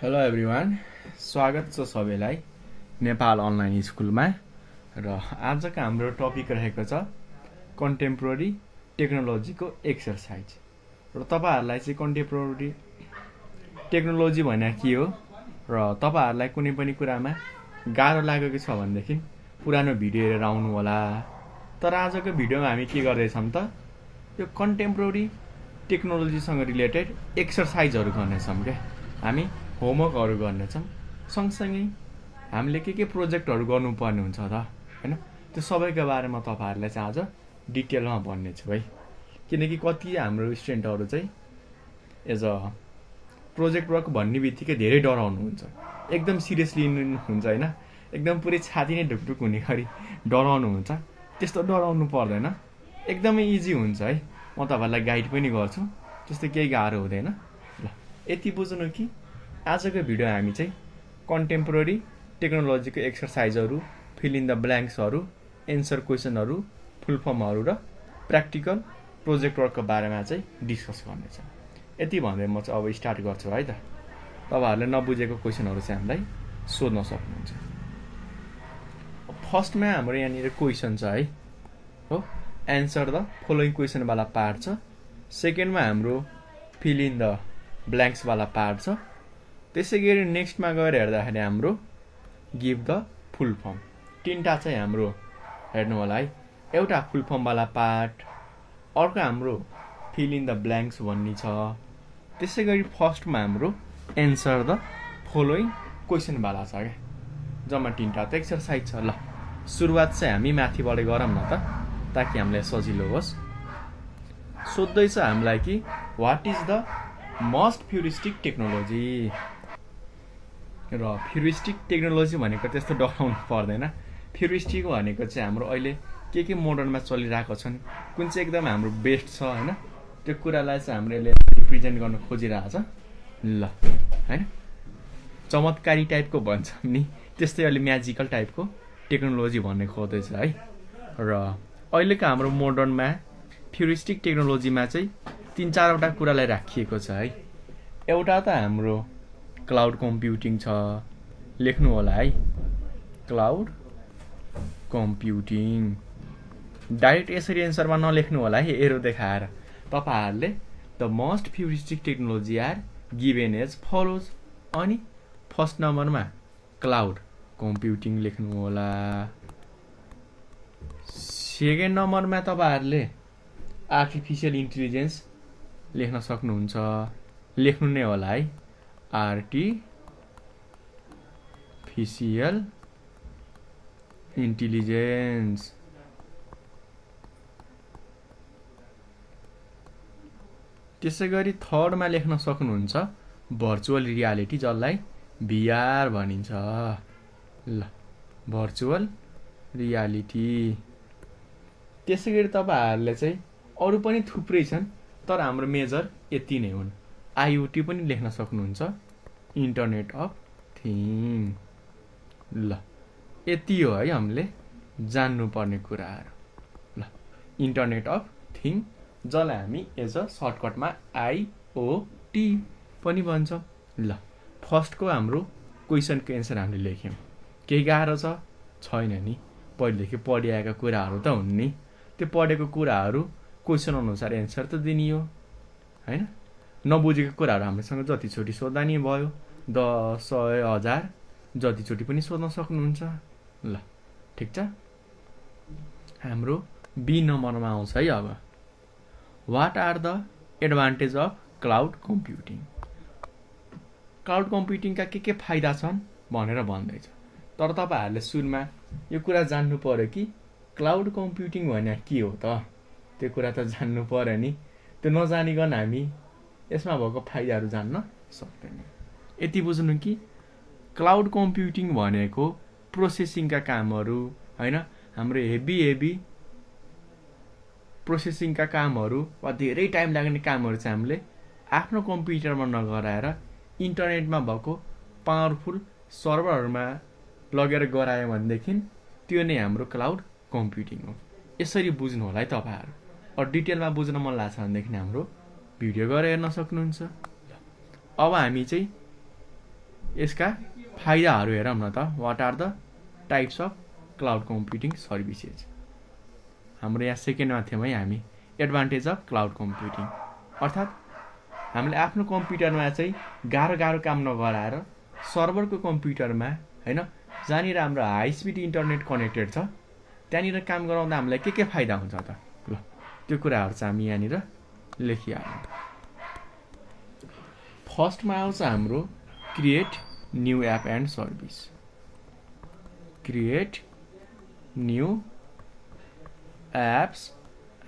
Hello everyone, स्वागत छ सबैलाई नेपाल अनलाइन स्कुलमा। र आजको हाम्रो टपिक रहेको छ कन्टेम्पोरेरी टेक्नोलोजीको एक्सर्साइज। र तपाईहरुलाई चाहिँ कन्टेम्पोरेरी टेक्नोलोजी भने के हो र तपाईहरुलाई कुनै पनि कुरामा गाह्रो लागेको छ भनेदेखि पुरानो भिडियो हेरेर आउनु होला। तर आजको भिडियोमा हामी के गर्दै छौं त यो कन्टेम्पोरेरी टेक्नोलोजीसँग रिलेटेड एक्सर्साइजहरु गर्नेछौं के हामी होमवर्कहरु गर्नेछौं। सँगसँगै हामीले के प्रोजेक्टहरु गर्नुपर्ने हुन्छ त हैन, त्यो सबैको बारेमा तपाईहरुलाई चाहिँ आज डिटेलमा भन्नेछु है। किनकि कति हाम्रो स्टुडेन्टहरु चाहिँ एज अ प्रोजेक्ट वर्क भन्ने बित्तिकै धेरै डराउनुहुन्छ, एकदम सिरियसली लिनुहुन्छ हैन, एकदम पुरै छाती नै ढुकढुक हुने गरी डराउनुहुन्छ। त्यस्तो डराउनु पर्दैन, एकदमै इजी हुन्छ है। म तपाईहरुलाई गाइड पनि गर्छु, त्यस्तो केही गाह्रो हुँदैन। ल यति बुझ्नु कि आजको भिडियो हामी चाहिँ कन्टेम्पोरेरी टेक्नोलोजीको एक्सर्साइजहरु, फिल इन द ब्ल्याङ्क्सहरु, एन्सर क्वेशनहरु, फुल फर्महरु र प्र्याक्टिकल प्रोजेक्ट वर्कको बारेमा चाहिँ डिस्कस गर्नेछौं। यति भन्दै म चाहिँ अब स्टार्ट गर्छु है त। तपाईहरुले नबुझेको क्वेशनहरु चाहिँ हामीलाई सोध्न सक्नुहुन्छ। फर्स्टमा हाम्रो यहाँनिर क्वेशन छ है, हो एन्सर द फलोइङ क्वेशन वाला पार्ट छ। सेकेन्डमा हाम्रो फिल इन द ब्ल्याङ्क्स वाला पार्ट छ। त्यसैगरी नेक्स्टमा गएर हेर्दाखेरि हाम्रो गिभ द फुल फर्म, तीनटा चाहिँ हाम्रो हेर्नु होला है। एउटा फुल फर्म वाला पार्ट, अर्को हाम्रो फिल इन द ब्ल्याङ्क्स भन्ने छ। त्यसैगरी फर्स्टमा हाम्रो एन्सर द फलोइङ क्वेशन वाला छ के। जम्मा तीनटा त एक्सर्साइज छ। ल सुरुवात चाहिँ हामी माथिबाट गरौँ न त, ताकि हामीलाई सजिलो होस्। सोध्दैछ हामीलाई कि what is the most futuristic technology. र फ्युरिस्टिक टेक्नोलोजी भनेको त्यस्तो डराउनु पर्दैन। फ्युरिस्टिक भनेको चाहिँ हाम्रो अहिले के मोडर्नमा चलिरहेको छन्, कुन चाहिँ एकदम हाम्रो बेस्ट छ हैन, त्यो कुरालाई चाहिँ हामीले रिप्रेजेन्ट गर्न खोजिरहेछ। ल हैन, चमत्कारी टाइपको भन्छ नि, त्यस्तै अलि म्याजिकल टाइपको टेक्नोलोजी भन्ने खोज्दैछ है। र अहिलेको हाम्रो मोडर्नमा फ्युरिस्टिक टेक्नोलोजीमा चाहिँ 3-4वटा कुरालाई राखिएको छ है। एउटा त हाम्रो क्लाउड कम्प्युटिङ छ, लेख्नु होला है, क्लाउड कम्प्युटिङ। डाइरेक्ट यसरी एन्सरमा नलेख्नु होला है, एरो देखाएर। तपाईहरुले the most futuristic technology are given as follows, अनि फर्स्ट नम्बरमा क्लाउड कम्प्युटिङ लेख्नु होला। सेकेन्ड नम्बरमा तपाईहरुले आर्टिफिसियल इन्टेलिजेन्स लेख्न सक्नुहुन्छ, लेख्नु नै होला है, आर्टिफिसियल इन्टेलिजेन्स। त्यसैगरी थर्डमा लेख्न सक्नुहुन्छ भर्चुअल रियालिटी, जसलाई VR भनिन्छ। ल भर्चुअल रियालिटी। त्यसैगरी तपाईहरुले चाहिँ अरु पनि थुप्रै छन्, तर हाम्रो मेजर यति नै हुन्। IoT पनि लेख्न सक्नुहुन्छ, इन्टरनेट अफ थिङ। ल यति हो है हामीले जान्नुपर्ने कुराहरु। ल इन्टरनेट अफ थिङ, जसलाई हामी एज अ सर्टकटमा IoT पनि भन्छौं। ल फर्स्टको हाम्रो क्वेशनको एन्सर हामीले लेख्यौं। केही गाह्रो छैन नि, पहिलेदेखि पढिआएका कुराहरु त हुन् नि। त्यो पढेको कुराहरु क्वेशन अनुसार एन्सर त दिने हो हैन। नबुझेको कुराहरु हामीसँग जतिचोटि सोध्दा नि भयो, 10, 100, 1000 जतिचोटि पनि सोध्न सक्नुहुन्छ। ल ठीक छ। हाम्रो बी नम्बरमा आउँछ है अब, what are the advantage of cloud computing. Cloud कम्प्युटिङका के फाइदा छन् भनेर भन्दैछ। तर तपाईहरुले सुरुमा यो कुरा जान्नु पर्यो कि क्लाउड कम्प्युटिङ भने के हो त, त्यो कुरा त जान्नु पर्यो नि। त्यो नजानिकन हामी यसमा भएको फाइदाहरु जान्न सक्दैनौं। यति बुझ्नु कि क्लाउड कम्प्युटिङ भनेको प्रोसेसिङका कामहरु हैन, हाम्रो हेभी प्रोसेसिङका कामहरु वा धेरै टाइम लाग्ने कामहरु चाहिँ हामीले आफ्नो कम्प्युटरमा नगराएर इन्टरनेटमा भएको पावरफुल सर्भरहरुमा लगेर गरायो भनेदेखि त्यो नै हाम्रो क्लाउड कम्प्युटिङ हो। यसरी बुझ्नु होला है तपाईहरु। अ डिटेलमा बुझ्न मन लाग्छ भनेदेखि हाम्रो भिडियो गएर हेर्न सक्नुहुन्छ। अब हामी चाहिँ यसका फाइदाहरू हेरौँ न त। What are the types of cloud computing services. हाम्रो यहाँ सेकेन्डमा थियौँ है हामी, एडभान्टेज अफ क्लाउड कम्प्युटिङ। अर्थात् हामीले आफ्नो कम्प्युटरमा चाहिँ गाह्रो काम नगराएर सर्भरको कम्प्युटरमा होइन, जहाँनिर हाम्रो हाई स्पिड इन्टरनेट कनेक्टेड छ त्यहाँनिर काम गराउँदा हामीलाई के फाइदा हुन्छ त, ल त्यो कुराहरू चाहिँ हामी यहाँनिर लेखिहाल्छौँ। फर्स्टमा आउँछ हाम्रो create new app and service. Create new apps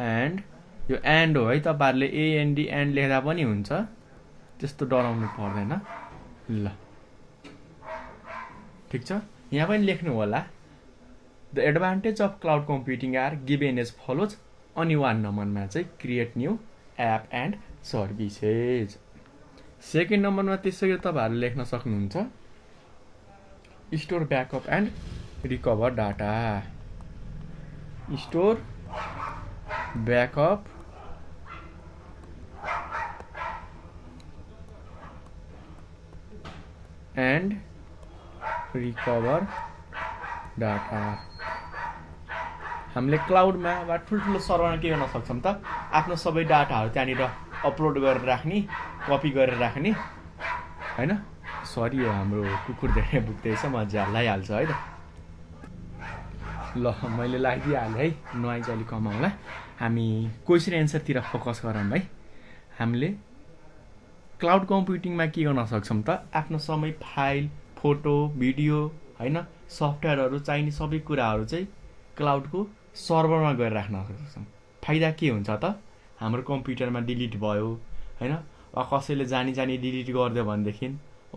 and, यो एन्ड हो है, तपाईँहरूले एएनडी एन्ड लेख्दा पनि हुन्छ, त्यस्तो डराउनु पर्दैन। ल ठिक छ, यहाँ पनि लेख्नु होला। The advantage of cloud computing are given as follows. अनि 1 नम्बरमा चाहिँ create new app and services. Second नम्बरमा त्यसै तपाईँहरूले लेख्न सक्नुहुन्छ store backup and recover data. Store backup and recover data. हामीले क्लाउडमा वा ठुल्ठुलो सर्भरमा के गर्न सक्छौँ त, आफ्नो सबै डाटाहरू त्यहाँनिर अपलोड गरेर राख्ने, कपी गरेर राख्ने होइन। सरी, यो हाम्रो कुकुर धेरै भुक्दैछ, म झ्यालाइहाल्छ है त। ल मैले लगाइदिइहालेँ है, नोइज अलिक कम होला। हामी क्वेसन एन्सरतिर फोकस गरौँ है। हामीले क्लाउड कम्प्युटिङमा के गर्न सक्छौँ त, आफ्नो सबै फाइल, फोटो, भिडियो होइन, सफ्टवेयरहरू चाहिने सबै कुराहरू चाहिँ क्लाउडको सर्भरमा गएर राख्न सक्छौँ। फाइदा के हुन्छ त, हाम्रो कम्प्युटरमा डिलिट भयो होइन, वा कसैले जानी डिलिट गरिदियो भनेदेखि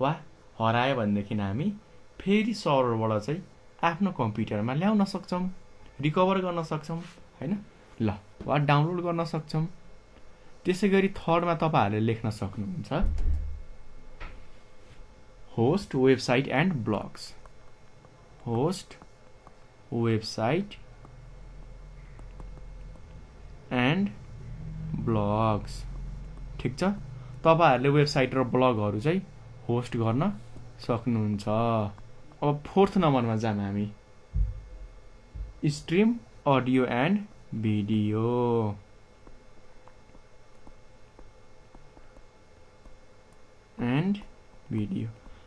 वा हरायो भनेदेखि हामी फेरि सर्भरबाट चाहिँ आफ्नो कम्प्युटरमा ल्याउन सक्छौँ, रिकभर गर्न सक्छौँ होइन। ल वा डाउनलोड गर्न सक्छौँ। त्यसै गरी थर्डमा तपाईँहरूले लेख्न सक्नुहुन्छ host website and blogs. Host website and blogs. ठिक छ, तपाईँहरूले वेबसाइट र ब्लगहरू चाहिँ होस्ट गर्न सक्नुहुन्छ। अब फोर्थ नम्बरमा जाऊँ हामी, स्ट्रिम अडियो एन्ड भिडियो।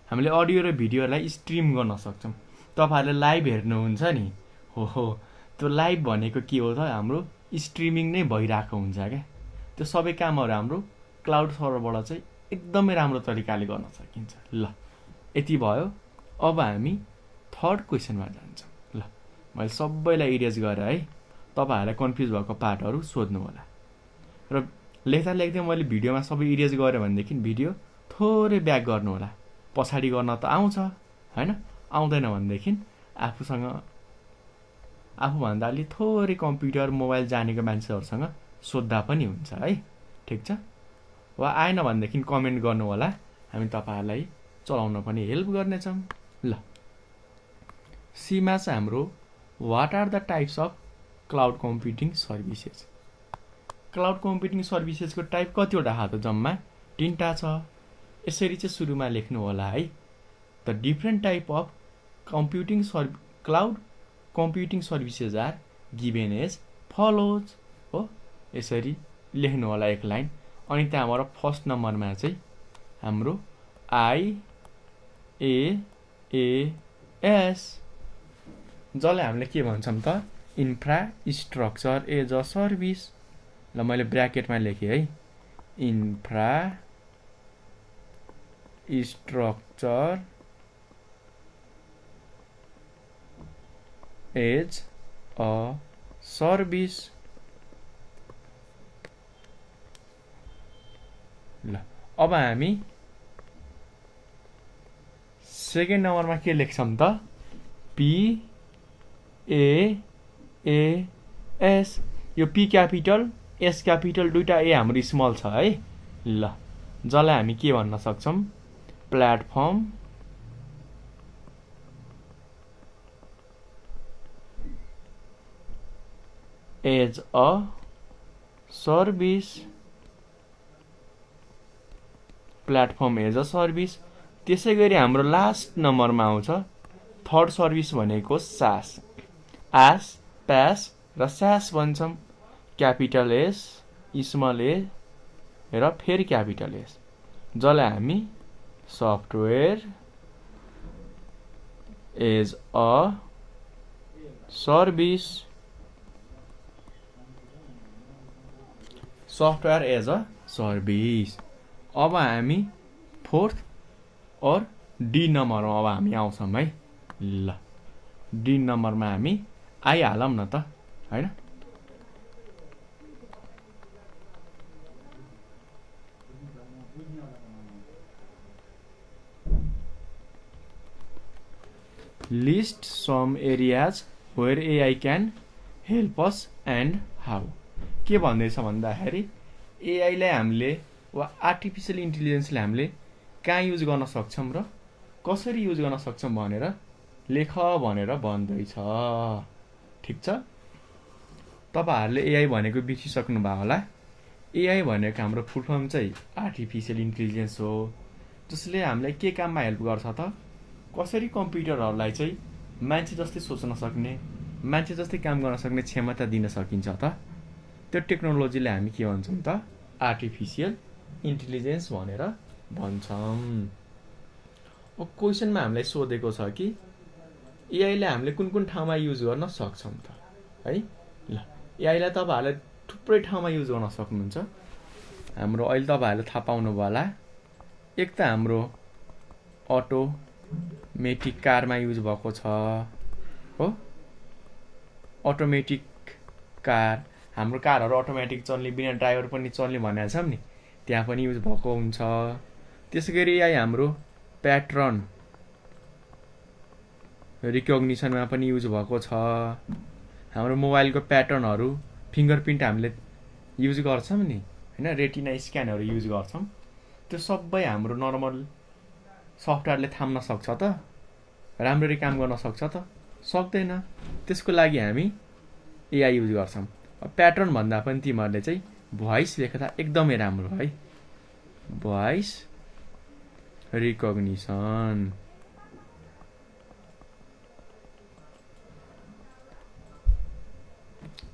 हामीले अडियो र भिडियोलाई स्ट्रिम गर्न सक्छौँ। तपाईँहरूले लाइभ हेर्नुहुन्छ नि, हो त्यो लाइभ भनेको के हो त, हाम्रो स्ट्रिमिङ नै भइरहेको हुन्छ क्या। त्यो सबै कामहरू हाम्रो क्लाउड सर्भरबाट चाहिँ एकदमै राम्रो तरिकाले गर्न सकिन्छ। ल यति भयो। अब हामी थर्ड क्वेसनमा जान्छौँ। ल मैले सबैलाई इरेज गरेँ है, तपाईँहरूलाई कन्फ्युज भएको पार्टहरू सोध्नु होला। र लेख्दै मैले भिडियोमा सबै इरेज गरेँ भनेदेखि भिडियो थोरै ब्याक गर्नु होला। पछाडि गर्न त आउँछ होइन, आउँदैन भनेदेखि आफूभन्दा अलि थोरै कम्प्युटर मोबाइल जानेको मान्छेहरूसँग सोद्धा पनि हुन्छ है। ठिक छ, वा आएन भनेदेखि कमेन्ट गर्नु होला, हामी तपाईँहरूलाई चलाउन पनि हेल्प गर्नेछौँ। ल सीमा चाहिँ हाम्रो what are the types of cloud computing services. Cloud computing सर्भिसेसको टाइप कतिवटा छ त, जम्मा 3टा छ। यसरी चाहिँ सुरुमा लेख्नु होला है, the different type of cloud computing services are given as follows हो। यसरी लेख्नु होला एक लाइन। अनि त्यहाँबाट फर्स्ट नम्बरमा चाहिँ हाम्रो IaaS, जसलाई हामीले के भन्छौँ त, इन्फ्रास्ट्रक्चर एज अ सर्भिस। ल मैले ब्र्याकेटमा लेखेँ है, इन्फ्रास्ट्रक्चर एज अ सर्भिस। ल अब हामी सेकेन्ड नम्बरमा के लेख्छौँ त, PAAS। यो P क्यापिटल S क्यापिटल दुईटा ए हाम्रो स्मल छ है। ल जसलाई हामी के भन्न सक्छौँ, platform as a service. Platform as a service त्यसै गरी हाम्रो लास्ट नम्बरमा आउँछ थर्ड सर्भिस भनेको सास। आस, प्यास र स्यास भन्छौँ। क्यापिटल एस, स्मल ए र फेरि क्यापिटल एस, जसलाई हामी software as a service, software as a service. अब हामी फोर्थ और डी नम्बरमा अब हामी आउँछौँ है। ल डी नम्बरमा हामी आइहालौँ न त, होइन? List some areas where AI can help us and how. के भन्दैछ भन्दाखेरि एआईलाई हामीले वा आर्टिफिसियल इन्टेलिजेन्सलाई हामीले कहाँ युज गर्न सक्छौँ र कसरी युज गर्न सक्छौँ भनेर लेख भनेर भन्दैछ। ठिक छ, तपाईँहरूले एआई भनेको बिर्सिसक्नु भयो होला। एआई भनेको हाम्रो फुल फर्म चाहिँ आर्टिफिसियल इन्टेलिजेन्स हो, जसले हामीलाई के काममा हेल्प गर्छ त? कसरी कम्प्युटरहरूलाई चाहिँ मान्छे जस्तै सोच्न सक्ने, मान्छे जस्तै काम गर्न सक्ने क्षमता दिन सकिन्छ त? त्यो टेक्नोलोजीलाई हामी के भन्छौँ त? आर्टिफिसियल इन्टेलिजेन्स भनेर भन्छौँ। अब क्वेसनमा हामीलाई सोधेको छ कि एआईलाई हामीले कुन कुन ठाउँमा युज गर्न सक्छौँ त, है? ल एआईलाई तपाईँहरूले थुप्रै ठाउँमा युज गर्न सक्नुहुन्छ। हाम्रो अहिले तपाईँहरूले थाहा पाउनुभयो होला, एक त हाम्रो अटोमेटिक कारमा युज भएको छ हो। अटोमेटिक कार, हाम्रो कारहरू अटोमेटिक चल्ने, बिना ड्राइभर पनि चल्ने भनेको छौँ नि, त्यहाँ पनि युज भएको हुन्छ। त्यसै गरी एआई हाम्रो प्याटर्न रिकग्निसनमा पनि युज भएको छ। हाम्रो मोबाइलको प्याटर्नहरू, फिङ्गरप्रिन्ट हामीले युज गर्छौँ नि, होइन? रेटिना स्क्यानहरू युज गर्छौँ। त्यो सबै हाम्रो नर्मल सफ्टवेयरले थाम्न सक्छ त? राम्ररी काम गर्न सक्छ त? सक्दैन। त्यसको लागि हामी एआई युज गर्छौँ। प्याटर्न भन्दा पनि तिमीहरूले चाहिँ भोइस लेख्दा एकदमै राम्रो है। भोइस रिकग्निसन,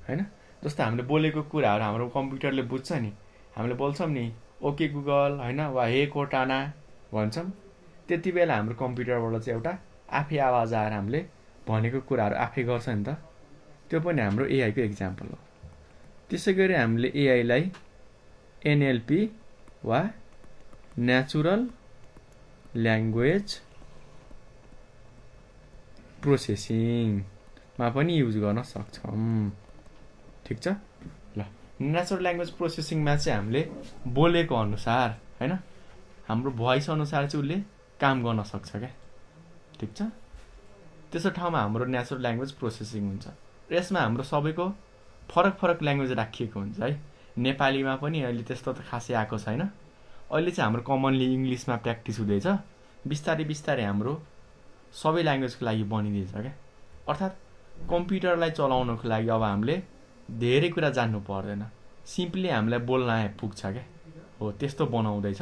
होइन? जस्तो हामीले बोलेको कुराहरू हाम्रो कम्प्युटरले बुझ्छ नि, हामीले बोल्छौँ नि ओके गुगल, होइन, वा हे कोटाना भन्छौँ, त्यति बेला हाम्रो कम्प्युटरबाट चाहिँ एउटा आफै आवाज आएर हामीले भनेको कुराहरू आफै गर्छ नि त। त्यो पनि हाम्रो एआईको एक्जाम्पल हो। त्यसै गरी हामीले एआईलाई एनएलपी वा नेचुरल ल्याङ्ग्वेज प्रोसेसिङमा पनि युज गर्न सक्छौँ। ठिक छ? ल नेचुरल ल्याङ्ग्वेज प्रोसेसिङमा चाहिँ हामीले बोलेको अनुसार, होइन, हाम्रो भोइस अनुसार चाहिँ उसले काम गर्न सक्छ क्या। ठिक छ? त्यसो ठाउँमा हाम्रो नेचुरल ल्याङ्ग्वेज प्रोसेसिङ हुन्छ। यसमा हाम्रो सबैको फरक फरक ल्याङ्ग्वेज राखिएको हुन्छ है। नेपालीमा पनि अहिले त्यस्तो त खासै आएको छैन। अहिले चाहिँ हाम्रो कमनली इङ्ग्लिसमा प्र्याक्टिस हुँदैछ। बिस्तारै बिस्तारै हाम्रो सबै ल्याङ्ग्वेजको लागि बनिँदैछ क्या। अर्थात् कम्प्युटरलाई चलाउनको लागि अब हामीले धेरै कुरा जान्नु पर्दैन, सिम्पली हामीलाई बोल्न आए पुग्छ क्या। हो त्यस्तो बनाउँदैछ।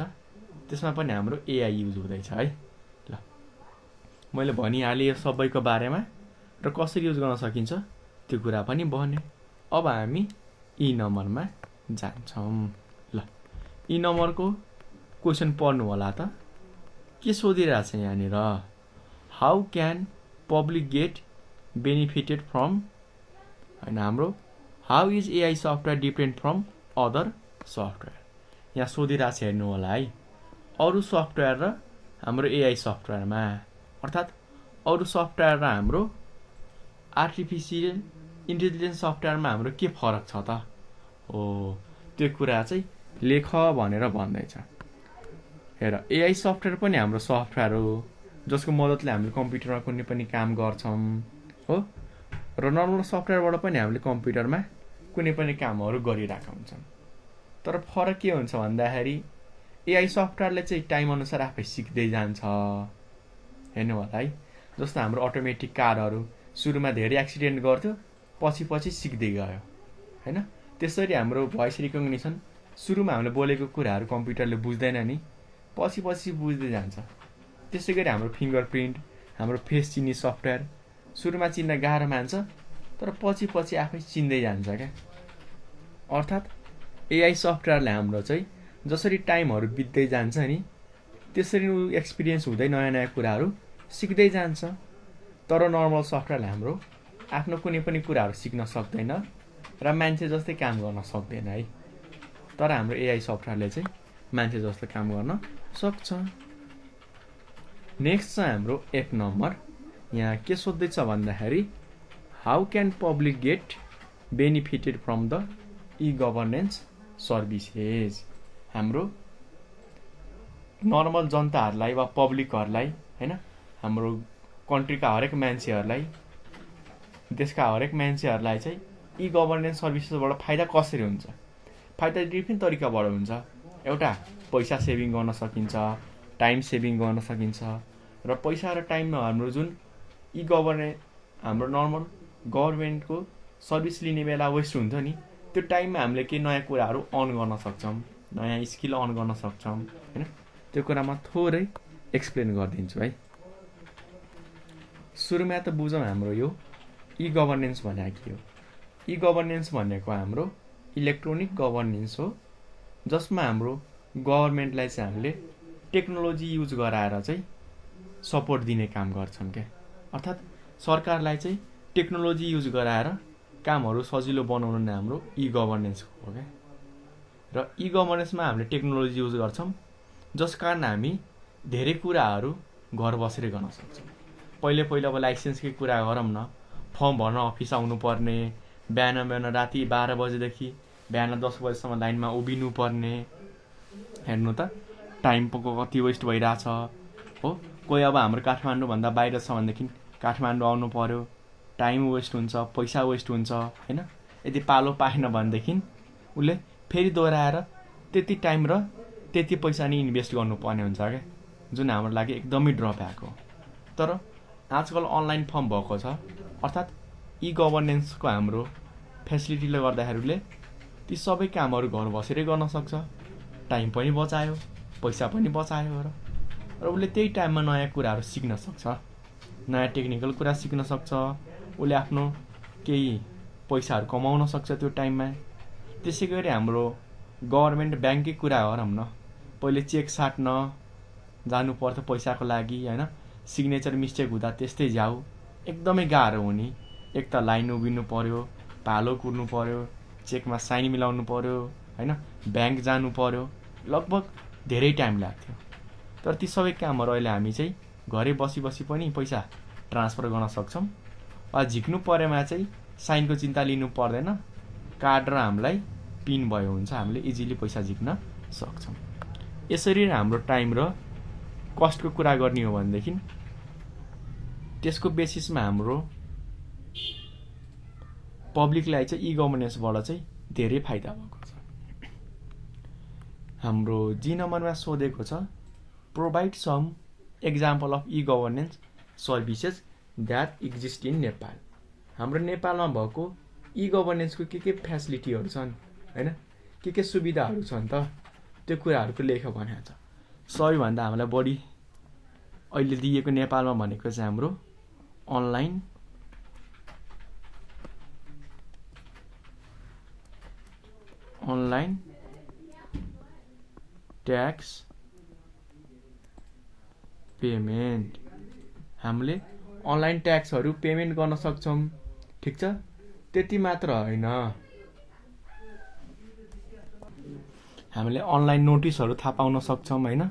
त्यसमा पनि हाम्रो एआई युज हुँदैछ है। ल मैले भनिहालेँ यो सबैको बारेमा र कसरी युज गर्न सकिन्छ त्यो कुरा पनि भने। अब हामी ई नम्बरमा जान्छौँ। ल ई नम्बरको क्वेसन पढ्नु होला त। के सोधिरहेछ यहाँनिर? How can public get benefited from, होइन, हाम्रो how is AI software different from other software. यहाँ सोधिरहेछ हेर्नु होला है। अरू सफ्टवेयर र हाम्रो एआई सफ्टवेयरमा, अर्थात् अरू सफ्टवेयर र हाम्रो आर्टिफिसियल इन्टेलिजेन्स सफ्टवेयरमा हाम्रो के फरक छ त? हो त्यो कुरा चाहिँ लेख भनेर भन्दैछ। हेर, एआई सफ्टवेयर पनि हाम्रो सफ्टवेयर हो जसको मद्दतले हामीले कम्प्युटरमा कुनै पनि काम गर्छौँ हो। र नर्मल सफ्टवेयरबाट पनि हामीले कम्प्युटरमा कुनै पनि कामहरू गरिरहेका हुन्छौँ। तर फरक के हुन्छ भन्दाखेरि एआई सफ्टवेयरले चाहिँ टाइम अनुसार आफै सिक्दै जान्छ। हेर्नु होला है, जस्तो हाम्रो अटोमेटिक कारहरू सुरुमा धेरै एक्सिडेन्ट गर्थ्यो, पछि पछि सिक्दै गयो, होइन? त्यसरी हाम्रो भोइस रिकग्निसन सुरुमा हामीले बोलेको कुराहरू कम्प्युटरले बुझ्दैन नि, पछि पछि बुझ्दै जान्छ। त्यसै गरी हाम्रो फिङ्गरप्रिन्ट, हाम्रो फेस चिन्ने सफ्टवेयर सुरुमा चिन्न गाह्रो मान्छ, तर पछि पछि आफै चिन्दै जान्छ क्या। अर्थात् एआई सफ्टवेयरले हाम्रो चाहिँ जसरी टाइमहरू बित्दै जान्छ नि, त्यसरी एक्सपिरियन्स हुँदै नयाँ नयाँ कुराहरू सिक्दै जान्छ। तर नर्मल सफ्टवेयरले हाम्रो आफ्नो कुनै पनि कुराहरू सिक्न सक्दैन र मान्छे जस्तै काम गर्न सक्दैन है। तर हाम्रो एआई सफ्टवेयरले चाहिँ मान्छे जस्तो काम गर्न सक्छ। नेक्स्ट छ हाम्रो 1 नम्बर। यहाँ के सोध्दैछ भन्दाखेरि how can public get benefited from the e governance services. हाम्रो नर्मल जनताहरूलाई वा पब्लिकहरूलाई हैन, हाम्रो कन्ट्रीका हरेक मान्छेहरूलाई, देशका हरेक मान्छेहरूलाई चाहिँ ई गभर्नेन्स सर्भिसेसबाट फाइदा कसरी हुन्छ? फाइदा डिफ्रेन्ट तरिकाबाट हुन्छ। एउटा पैसा सेभिङ गर्न सकिन्छ, टाइम सेभिङ गर्न सकिन्छ र पैसा र टाइममा हाम्रो जुन ई हाम्रो नर्मल गभर्मेन्टको सर्भिस लिने बेला वेस्ट हुन्छ नि, त्यो टाइममा हामीले केही नयाँ कुराहरू अन गर्न सक्छौँ, नयाँ स्किल अन गर्न सक्छौँ हैन। त्यो कुरामा थोरै एक्सप्लेन गरिदिन्छु है। सुरुमा त बुझौँ हाम्रो यो ई गभर्नेन्स भनेको के हो। ई गभर्नेन्स भनेको हाम्रो इलेक्ट्रोनिक गभर्नेन्स हो, जसमा हाम्रो गभर्मेन्टलाई चाहिँ हामीले टेक्नोलोजी युज गराएर चाहिँ सपोर्ट दिने काम गर्छौँ क्या। अर्थात् सरकारलाई चाहिँ टेक्नोलोजी युज गराएर कामहरू सजिलो बनाउनु नै हाम्रो ई गभर्नेन्स हो क्या। र ई गभर्नेन्समा हामीले टेक्नोलोजी युज गर्छौँ, जस कारण हामी धेरै कुराहरू घर बसेर गर्न सक्छौँ। पहिला लाइसेन्सकै कुरा गरौँ न, फर्म भर्न अफिस आउनुपर्ने, बिहान राति 12 बजेदेखि बिहान 10 बजेसम्म लाइनमा उभिनु पर्ने, हेर्नु त टाइम पो कति वेस्ट भइरहेछ हो। कोही अब हाम्रो काठमाडौँभन्दा बाहिर छ भनेदेखि काठमाडौँ आउनु पर्यो, टाइम वेस्ट हुन्छ, पैसा वेस्ट हुन्छ हैन। यदि पालो पाएन भनेदेखि उसले फेरि दोहोऱ्याएर त्यति टाइम र त्यति पैसा नि इन्भेस्ट गर्नुपर्ने हुन्छ क्या, जुन हाम्रो लागि एकदमै ड्रब्याक हो। तर आजकल अनलाइन फर्म भएको छ, अर्थात् ई गभर्नेन्सको हाम्रो फेसिलिटीले गर्दाखेरिले ती सबै कामहरू घर बसेरै गर्न सक्छ। टाइम पनि बचायो, पैसा पनि बचायो र उसले त्यही टाइममा नयाँ कुराहरू सिक्न सक्छ, नयाँ टेक्निकल कुरा सिक्न सक्छ, उसले आफ्नो केही पैसाहरू कमाउन सक्छ त्यो टाइममा। त्यसै गरी हाम्रो गभर्मेन्ट ब्याङ्ककै कुरा गरौँ न, पहिले चेक साट्न जानु पर्थ्यो पैसाको लागि हैन, सिग्नेचर मिस्टेक हुँदा त्यस्तै जाऊ, एकदमै गाह्रो हुने। एक त लाइन उभिनु पर्यो, पालो कुर्नु पर्यो, चेकमा साइन मिलाउनु पर्यो हैन, ब्याङ्क जानु पर्यो, लगभग धेरै टाइम लाग्थ्यो। तर ती सबै कामहरू अहिले हामी चाहिँ घरै बसी बसी पनि पैसा ट्रान्सफर गर्न सक्छौँ। वा झिक्नु परेमा चाहिँ साइनको चिन्ता लिनु पर्दैन, कार्ड र हामीलाई पिन भयो हुन्छ, हामीले इजिली पैसा झिक्न सक्छौँ। यसरी हाम्रो टाइम र कस्टको कुरा गर्ने हो भनेदेखि त्यसको बेसिसमा हाम्रो पब्लिकलाई चाहिँ ई गभर्नेन्सबाट चाहिँ धेरै फाइदा भएको छ। हाम्रो जी नम्बरमा सोधेको छ provide some example of e governance services that exist in Nepal. हाम्रो नेपालमा भएको ई गभर्नेन्सको के फेसिलिटीहरू छन् हैन, के सुविधाहरू छन् त, त्यो कुराहरूको लेख भनेको छ। सबैभन्दा हामीलाई बढी अहिले दिएको नेपालमा भनेको चाहिँ हाम्रो अनलाइन ट्याक्स पेमेन्ट। हामीले अनलाइन ट्याक्सहरू पेमेन्ट गर्न सक्छौँ, ठिक छ। त्यति मात्र होइन, हामीले अनलाइन नोटिसहरू थाहा पाउन सक्छौँ हैन,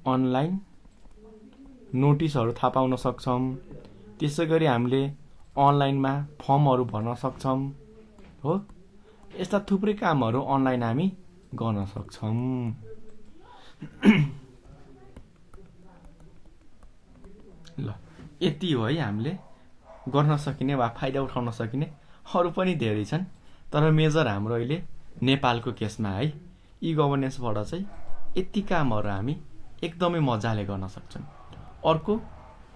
अनलाइन नोटिसहरू थाहा पाउन सक्छौँ। त्यसै गरी हामीले अनलाइनमा फर्महरू भर्न सक्छौँ हो। यस्ता थुप्रै कामहरू अनलाइन हामी गर्न सक्छौँ। ल यति हो है हामीले गर्न सकिने वा फाइदा उठाउन सकिने। अरू पनि धेरै छन्, तर मेजर हाम्रो अहिले नेपालको केसमा है ई गभर्नेन्सबाट चाहिँ यति कामहरू हामी एकदमै मजाले गर्न सक्छौँ। अर्को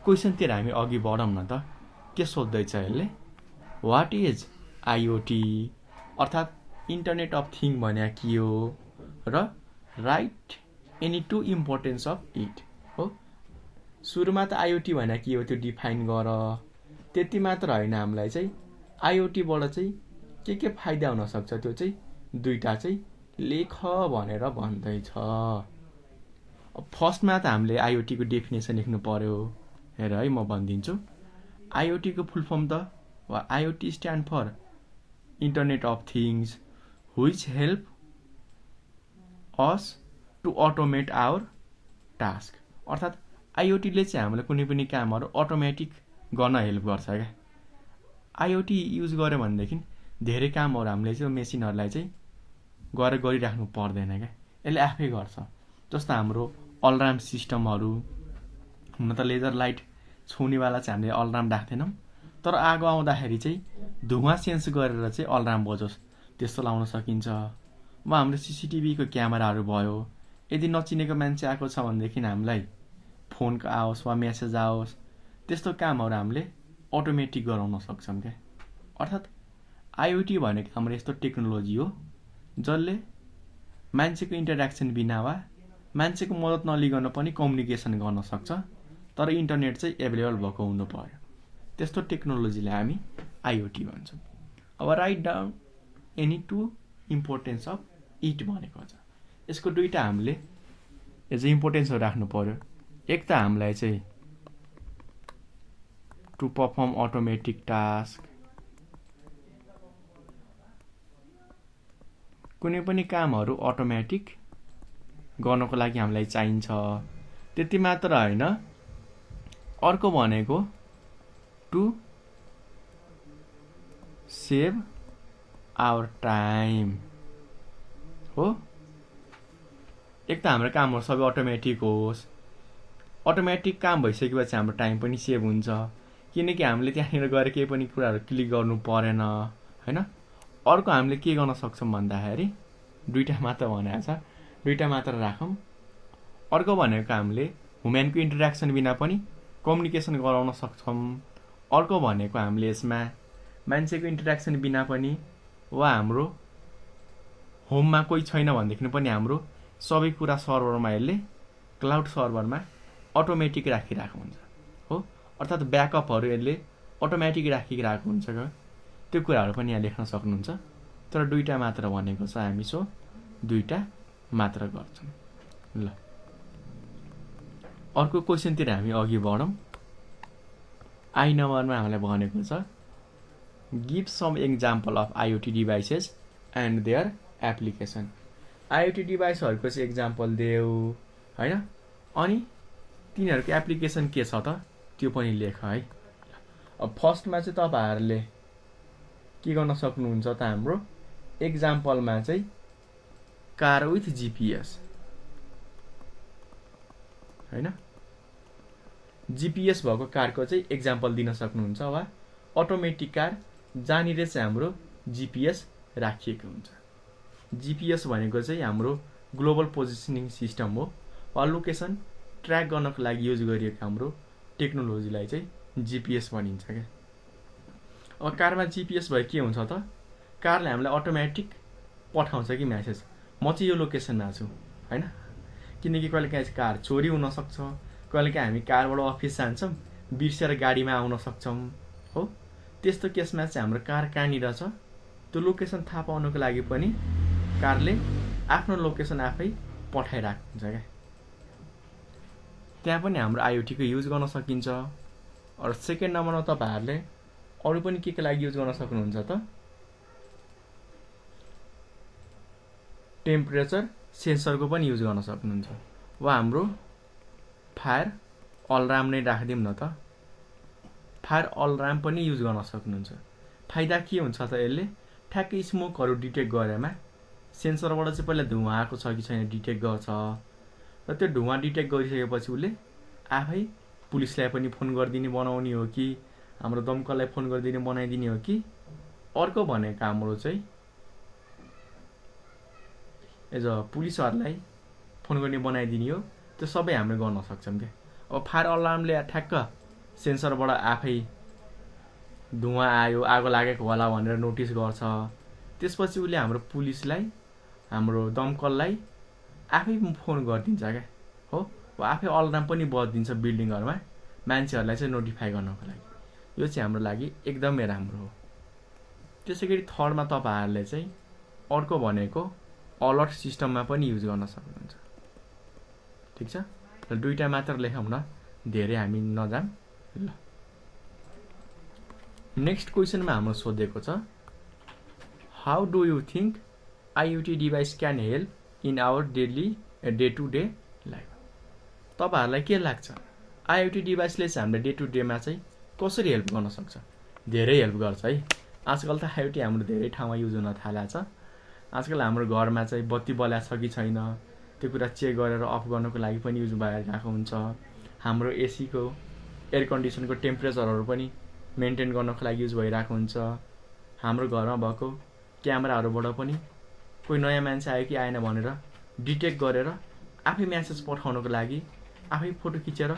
क्वेसनतिर हामी अघि बढौँ न त। के सोध्दैछ यसले, वाट इज आइओटी अर्थात् इन्टरनेट अफ थिङ भने के हो र right any two importance of it हो। सुरुमा त आइओटी भने के हो त्यो डिफाइन गर। त्यति मात्र होइन, हामीलाई चाहिँ आइओटीबाट चाहिँ के फाइदा हुनसक्छ त्यो चाहिँ दुईवटा चाहिँ लेख भनेर भन्दैछ। अब फर्स्टमा त हामीले आइओटीको डेफिनेसन लेख्नु पर्यो। हेर है, म भनिदिन्छु। आइओटीको फुल फर्म त IoT stand for internet of things which help us to automate our task. अर्थात् आइओटीले चाहिँ हामीलाई कुनै पनि कामहरू अटोमेटिक गर्न हेल्प गर्छ क्या। आइओटी युज गर्यो भनेदेखि धेरै कामहरू हामीले चाहिँ मेसिनहरूलाई चाहिँ गरिराख्नु पर्दैन क्या, यसले आफै गर्छ। जस्तो हाम्रो अलार्म सिस्टमहरू, हुन त लेजर लाइट छुनेवाला चाहिँ हामीले अलार्म राख्दैनौँ, तर आगो आउँदाखेरि चाहिँ धुवा सेन्स गरेर चाहिँ अलार्म बजोस् त्यस्तो लाउन सकिन्छ। वा हाम्रो सिसिटिभीको क्यामेराहरू भयो, यदि नचिनेको मान्छे आएको छ भनेदेखि हामीलाई फोनको आओस् वा मेसेज आओस्, त्यस्तो कामहरू हामीले अटोमेटिक गराउन सक्छौँ क्या। अर्थात् आइओटी भनेको हाम्रो यस्तो टेक्नोलोजी हो जसले मान्छेको इन्टरेक्सन बिना वा मान्छेको मद्दत नलिकन पनि कम्युनिकेसन गर्न सक्छ, तर इन्टरनेट चाहिँ एभाइलेबल भएको हुनु पर्यो। त्यस्तो टेक्नोलोजीलाई हामी आइओटी भन्छौँ। अब write down any two importance of it भनेको छ। यसको दुईवटा हामीले एज इम्पोर्टेन्सहरू राख्नु पर्यो। एक त हामीलाई चाहिँ टु पर्फर्म अटोमेटिक टास्क, कुनै पनि कामहरू अटोमेटिक गर्नको लागि हामीलाई चाहिन्छ। त्यति मात्र होइन, अर्को भनेको टु सेभ आवर टाइम हो। एक त हाम्रो कामहरू सबै अटोमेटिक होस्, अटोमेटिक काम भइसकेपछि हाम्रो टाइम पनि सेभ हुन्छ, किनकि हामीले त्यहाँनिर गएर केही पनि कुराहरू क्लिक गर्नु परेन होइन। अर्को हामीले के गर्न सक्छौँ भन्दाखेरि दुईवटा मात्र भनेको छ, दुईवटा मात्र राखौँ। अर्को भनेको हामीले ह्युम्यानको इन्टरेक्सन बिना पनि कम्युनिकेसन गराउन सक्छौँ। अर्को भनेको हामीले यसमा मान्छेको इन्टरेक्सन बिना पनि वा हाम्रो होममा कोही छैन भनेदेखि पनि हाम्रो सबै कुरा सर्भरमा, यसले क्लाउड सर्भरमा अटोमेटिक राखिरहेको हुन्छ हो। अर्थात् ब्याकअपहरू यसले अटोमेटिक राखिरहेको हुन्छ। त्यो कुराहरू पनि यहाँ लेख्न सक्नुहुन्छ। तर दुईवटा मात्र भनेको छ हामी, सो दुईवटा मात्र गर्छौँ। ल, अर्को क्वेसनतिर हामी अघि बढौँ। आई नम्बरमा हामीलाई भनेको छ give some example of IoT devices and their application. IoT डिभाइसहरूको चाहिँ एक्जाम्पल देऊ होइन, अनि तिनीहरूको एप्लिकेसन के छ त त्यो पनि लेख है। अब फर्स्टमा चाहिँ तपाईँहरूले के गर्न सक्नुहुन्छ त, हाम्रो एक्जाम्पलमा चाहिँ कार विथ जिपिएस होइन, जिपिएस भएको कारको चाहिँ एक्जाम्पल दिन सक्नुहुन्छ, वा अटोमेटिक कार जहाँनिर चाहिँ हाम्रो जिपिएस राखिएको हुन्छ। जिपिएस भनेको चाहिँ हाम्रो ग्लोबल पोजिसनिङ सिस्टम हो, वा लोकेसन ट्र्याक गर्नको लागि युज गरिएको हाम्रो टेक्नोलोजीलाई चाहिँ जिपिएस भनिन्छ क्या। अब कारमा जिपिएस भए के हुन्छ त, कारले हामीलाई अटोमेटिक पठाउँछ कि म्यासेज, म चाहिँ यो लोकेसनमा छु होइन। किनकि कहिलेकाहीँ कार चोरी हुनसक्छ, कहिलेकाहीँ हामी कारबाट अफिस जान्छौँ बिर्सेर गाडीमा आउन सक्छौँ हो। त्यस्तो केसमा चाहिँ हाम्रो कार कहाँनिर छ त्यो लोकेसन थाहा पाउनको लागि पनि कारले आफ्नो लोकेसन आफै पठाइरहेको हुन्छ क्या। त्यहाँ पनि हाम्रो आइओटीको युज गर्न सकिन्छ। अरू सेकेन्ड नम्बरमा तपाईँहरूले अरू पनि के लागि युज गर्न सक्नुहुन्छ त, टेम्परेचर सेन्सरको पनि युज गर्न सक्नुहुन्छ, वा हाम्रो फायर अलार्म नै राखिदिउँ न त, फायर अलार्म पनि युज गर्न सक्नुहुन्छ। फाइदा के हुन्छ त, यसले ठ्याक्कै स्मोकहरू डिटेक्ट गरेमा सेन्सरबाट चाहिँ पहिला धुवा आएको छ कि छैन डिटेक्ट गर्छ, र त्यो धुवा डिटेक्ट गरिसकेपछि उसले आफै पुलिसलाई पनि फोन गरिदिने बनाउने हो कि हाम्रो दमकललाई फोन गरिदिने बनाइदिने हो कि अर्को भनेको हाम्रो चाहिँ एज अ पुलिसहरूलाई फोन गर्ने बनाइदिने हो। त्यो सबै हामीले गर्न सक्छौँ क्या। अब फायर अलार्मले ठ्याक्क सेन्सरबाट आफै धुवा आयो आगो लागेको होला भनेर नोटिस गर्छ, त्यसपछि उसले हाम्रो पुलिसलाई हाम्रो दमकललाई आफै फोन गरिदिन्छ क्या हो। आफै अलार्म पनि बजिदिन्छ बिल्डिङहरुमा मान्छेहरुलाई चाहिँ नोटिफाई गर्नको लागि। यो चाहिँ हाम्रो लागि एकदमै राम्रो हो। त्यसैगरी थर्डमा तपाईहरुले चाहिँ अर्को भनेको अलर्ट सिस्टममा पनि युज गर्न सक्नुहुन्छ। ठीक छ, र दुईटा मात्र लेखौं न, धेरै हामी नजाम। ल नेक्स्ट क्वेशनमा हाम्रो सोधेको छ how do you think IoT device can help in our day to day life. तपाईहरुलाई के लाग्छ IoT डिभाइसले चाहिँ हाम्रो डे टु डे मा चाहिँ कसरी हेल्प गर्न सक्छ? धेरै हेल्प गर्छ है। आजकल त IoT हाम्रो धेरै ठाउँमा युज हुन थालेको छ। आजकल हाम्रो घरमा चाहिँ बत्ती बलेको छ कि छैन त्यो कुरा चेक गरेर अफ गर्नको लागि पनि युज भइरहेको हुन्छ। हाम्रो एसी को एयर कन्डिसन को टेम्परेचरहरु पनि मेन्टेन गर्नको लागि युज भइरहेको हुन्छ। हाम्रो घरमा भएको क्यामेराहरुबाट पनि कोही नयाँ मान्छे आयो कि आएन भनेर डिटेक्ट गरेर आफै मेसेज पठाउनको लागि, आफै फोटो खिचेर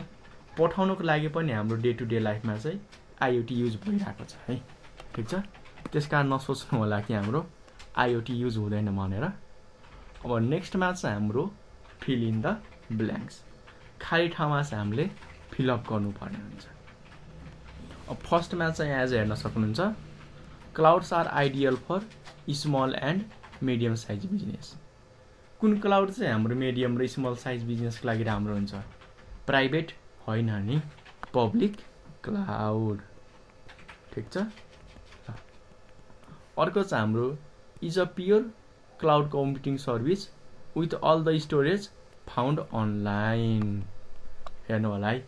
पठाउनको लागि पनि हाम्रो डे टु डे लाइफमा चाहिँ IoT युज भइरहेको छ है। ठीक छ, त्यसकारण नसोच्नु होला कि हाम्रो IoT युज हुँदैन भनेर। अब नेक्स्टमा चाहिँ हाम्रो फिल इन द ब्ल्याङ्क्स, खाली ठाउँमा चाहिँ हामीले फिल अप गर्नुपर्ने हुन्छ। अब फर्स्टमा चाहिँ एज हेर्न सक्नुहुन्छ clouds are ideal for small and medium size business. कुन क्लाउड चाहिँ हाम्रो मिडियम र स्मल साइज बिजनेसको लागि राम्रो हुन्छ? प्राइभेट होइन नि, पब्लिक क्लाउड। ठीक छ, अर्को चाहिँ हाम्रो is a pure cloud computing service with all the storage found online. हेर्नु होला है,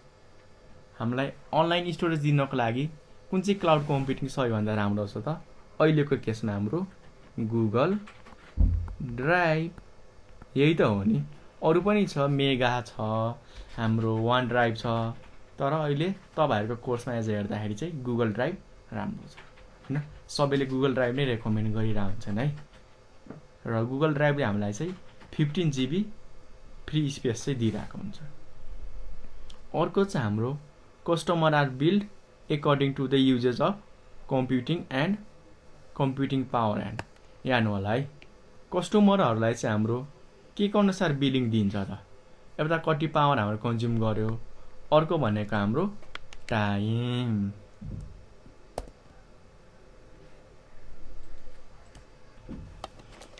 हामीलाई अनलाइन स्टोरेज दिनको लागि कुन चाहिँ क्लाउड कम्प्युटिङ सबैभन्दा राम्रो छ त? अहिलेको केसमा हाम्रो गुगल ड्राइभ, यही त हो नि। अरु पनि छ, मेगा छ, हाम्रो वन ड्राइभ छ, तर अहिले तपाईहरुको कोर्समा एज हेर्दाखेरि चाहिँ गुगल ड्राइभ राम्रो छ हैन। सबैले गुगल ड्राइभ नै रेकमेन्ड गरिरहेको हुन्छन् है। र गुगल ड्राइभले हामीलाई चाहिँ 15 GB फ्री स्पेस चाहिँ दिइरहेको हुन्छ। अर्को चाहिँ हाम्रो customer are build according to the uses of computing and computing power and. हेर्नु होला है, कस्टमरहरुलाई चाहिँ हाम्रो के अनुसार बिलिङ दिन्छ त? एउटा कति पावर हाम्रो कन्ज्युम गर्यो, अर्को भनेको हाम्रो टाइम।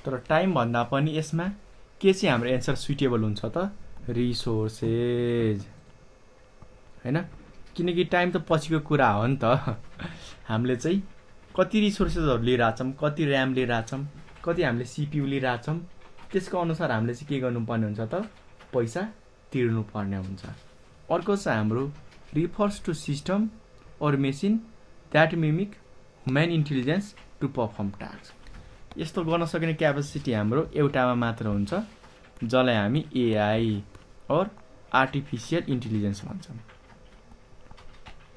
तर टाइम भन्दा पनि यसमा के चाहिँ हाम्रो एन्सर सुटेबल हुन्छ त? रिसोर्सेज हैन, किनकि टाइम त पछिको कुरा हो नि त। हामीले चाहिँ कति रिसोर्सेसहरु लिइराछौं, कति र्याम लिइराछौं, कति हामीले CPU लिइराछौं, त्यसको अनुसार हामीले चाहिँ के गर्नुपर्ने हुन्छ त? पैसा तिर्नु पर्ने हुन्छ। अर्को चाहिँ हाम्रो refers to system or machine that mimic human intelligence to perform task. यस्तो गर्न सक्ने क्यापेसिटी हाम्रो एउटामा मात्र हुन्छ, जसलाई हामी AI और आर्टिफिशियल इन्टेलिजेन्स भन्छौं।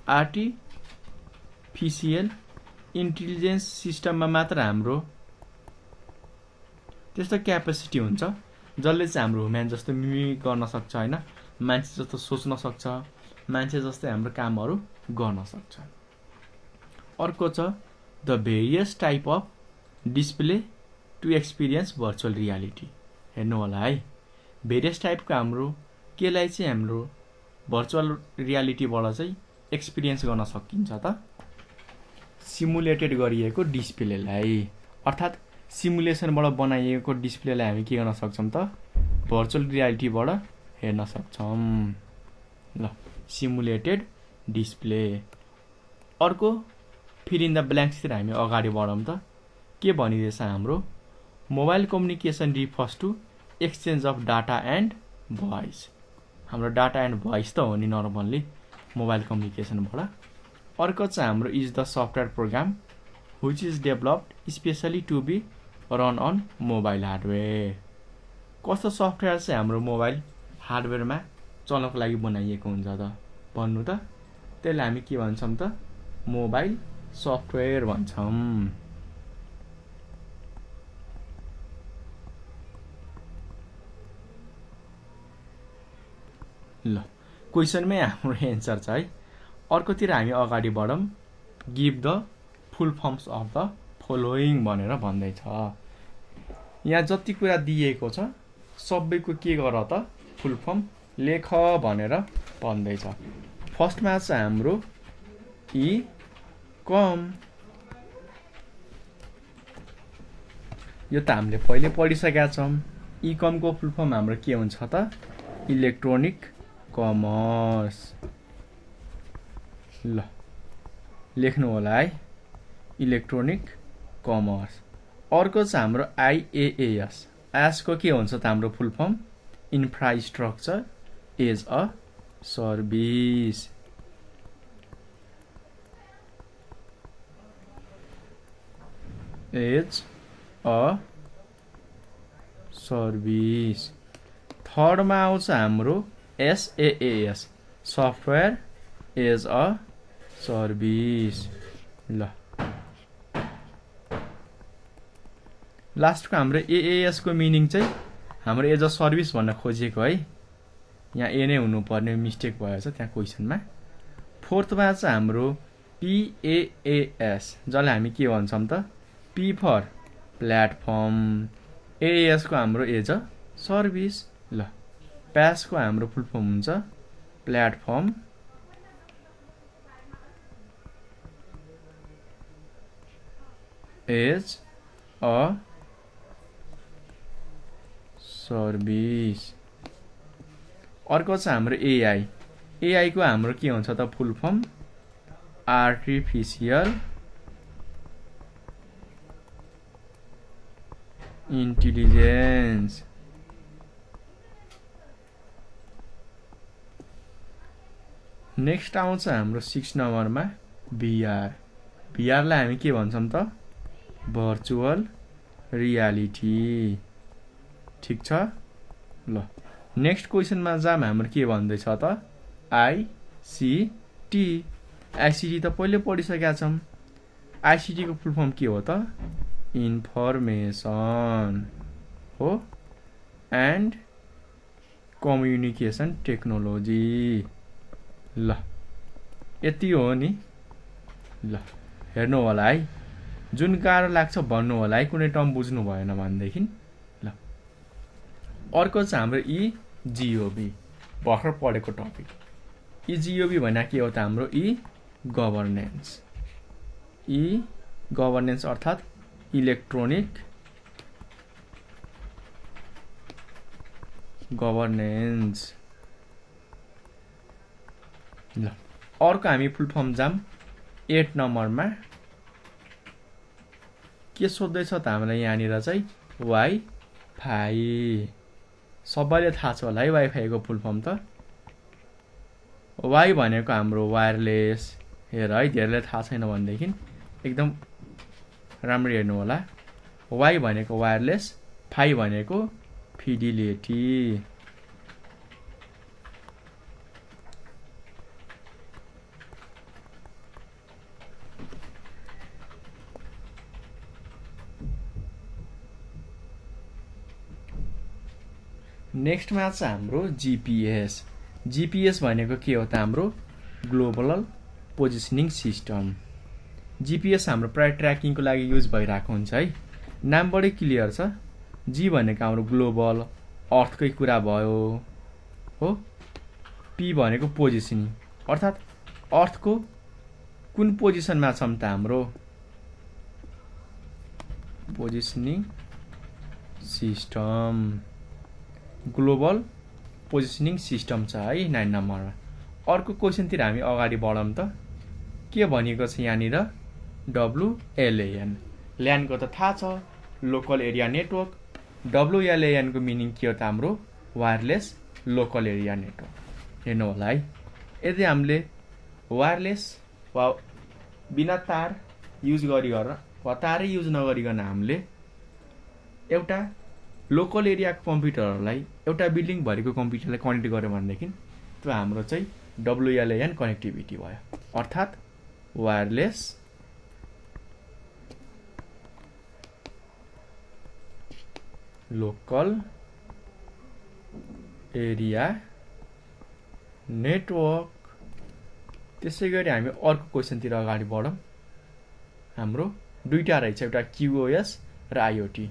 आर्टिफिशियल इन्टेलिजेन्स सिस्टममा मात्र हाम्रो त्यस्तो क्यापेसिटी हुन्छ जसले चाहिँ हाम्रो ह्युमन जस्तो मिमिक गर्न सक्छ हैन, मान्छे जस्तो सोच्न सक्छ, मान्छे जस्तै हाम्रो कामहरु गर्न सक्छ। अर्को छ the various type of display to experience virtual reality. हेर्नु होला है, भेरियस टाइपको हाम्रो केलाई चाहिँ हाम्रो भर्चुअल रियालिटीबाट चाहिँ एक्सपिरियन्स गर्न सकिन्छ त? सिमुलेटेड गरिएको डिस्प्लेलाई, अर्थात् सिमुलेसनबाट बनाइएको डिस्प्लेलाई हामी के गर्न सक्छौं त? भर्चुअल रियालिटीबाट हेर्न सक्छौं। ल, सिमुलेटेड डिस्प्ले। अर्को फिल इन द ब्ल्याङ्क्सतिर हामी अगाडि बढौं त। के भनिरहेछ हाम्रो? Mobile communication refers to exchange of data and voice. हाम्रो डाटा एन्ड भोइस त हो नि नर्मल्ली मोबाइल कम्युनिकेसनबाट। अर्को चाहिँ हाम्रो is the software program which is developed specially to be run on mobile hardware. कस्तो सफ्टवेयर चाहिँ हाम्रो मोबाइल हार्डवेयरमा चल्नको लागि बनाइएको हुन्छ त भन्नु त? त्यसलाई हामी के भन्छौं त? मोबाइल सफ्टवेयर भन्छौं। ल, क्वेशनमै हाम्रो एन्सर छ है। अर्कोतिर हामी अगाडि बढौं। Give the full forms of the following भनेर भन्दै छ। यहाँ जति कुरा दिएको छ सबैको के गर त? फुल फर्म लेख भनेर भन्दैछ। फर्स्टमा छ हाम्रो इ कम। यो त हामीले पहिले पढिसकेका छौँ। इ कमको फुल फर्म हाम्रो के हुन्छ त? Electronic commerce. ल लेख्नु होला है, इलेक्ट्रोनिक कमर्स। अर्को छ हाम्रो IaaS। आसको के हुन्छ त हाम्रो full form? Infrastructure as a service. As a service. थर्डमा आउँछ हाम्रो SaaS, software as a service. ल लास्टको हाम्रो AAS को मिनिङ चाहिँ हाम्रो एज अ सर्भिस भन्न खोजेको है। यहाँ ए नै हुनुपर्ने मिस्टेक भएछ त्यहाँ क्वेसनमा। फोर्थमा चाहिँ हाम्रो PaaS, जसलाई हामी के भन्छौँ त? P फर प्लेटफर्म, AAS को हाम्रो एज अ सर्भिस। ल PaaS को हाम्रो फुल फर्म हुन्छ प्लेटफर्म एज अ सर्भिस। अर्को छ हाम्रो AI को हाम्रो के हुन्छ त full form? Artificial intelligence. Next आउँछ हाम्रो 6 नम्बरमा VR। VRलाई हामी के भन्छौँ त? Virtual reality. ठिक छ। ल नेक्स्ट क्वेसनमा जाम। हाम्रो के भन्दैछ त? ICT। ICT त पहिले पढिसकेका छौँ। ICT को फुल फर्म के हो त? इन्फर्मेसन हो एन्ड कम्युनिकेसन टेक्नोलोजी। ल यति हो नि। ल हेर्नु होला है, जुन गाह्रो लाग्छ भन्नु होला है, कुनै टर्म बुझ्नु भएन भनेदेखि। ल अर्को छ हाम्रो EGOB, भर्खर पढेको टपिक। EGOB भन्दा के हो त हाम्रो? गभर्नेन्स। गभर्नेन्स अर्थात् इलेक्ट्रोनिक गभर्नेन्स। ल अर्को हामी फुल फर्म जाम 8 नम्बरमा। के सोध्दैछ त हामीलाई यहाँनिर चाहिँ? वाइफाई। सबैले थाहा छ होला है वाइफाई को फुल फर्म त? वाइ भनेको हाम्रो वायरलेस। हेर है, धेरैले थाहा छैन भनेदेखि एकदम राम्ररी हेर्नु होला। वाइ भनेको वायरलेस, फाइ भनेको फिडिलिटी। नेक्स्टमा छ हाम्रो GPS। GPS भनेको के हो त हाम्रो? Global positioning system. GPS हाम्रो प्राय ट्र्याकिङको लागि युज भइरहेको हुन्छ है। नामबाटै क्लियर छ। जी भनेको हाम्रो ग्लोबल, अर्थकै कुरा भयो हो। पी भनेको पोजिसनिङ, अर्थात् अर्थको कुन पोजिसनमा छौँ त हाम्रो? Positioning system. Global positioning system छ है 9 नम्बरमा। अर्को क्वेसनतिर हामी अगाडि बढौँ त। के भनिएको छ यहाँनिर? WLAN। ल्यानको त थाहा छ, लोकल एरिया नेटवर्क। WLAN को मिनिङ के हो त हाम्रो? Wireless local area network. हेर्नु होला है, यदि हामीले वायरलेस वा बिना तार युज गरिकन वा तारै युज नगरिकन हामीले एउटा लोकल एरियाको कम्प्युटरहरूलाई एउटा बिल्डिङ भरिको कम्प्युटरलाई कनेक्ट गर्यो भनेदेखि त्यो हाम्रो चाहिँ WLAN कनेक्टिभिटी भयो। अर्थात् वायरलेस लोकल एरिया नेटवर्क। त्यसै गरी हामी अर्को क्वेसनतिर अगाडि बढौँ। हाम्रो दुईटा रहेछ, एउटा QoS र IoT।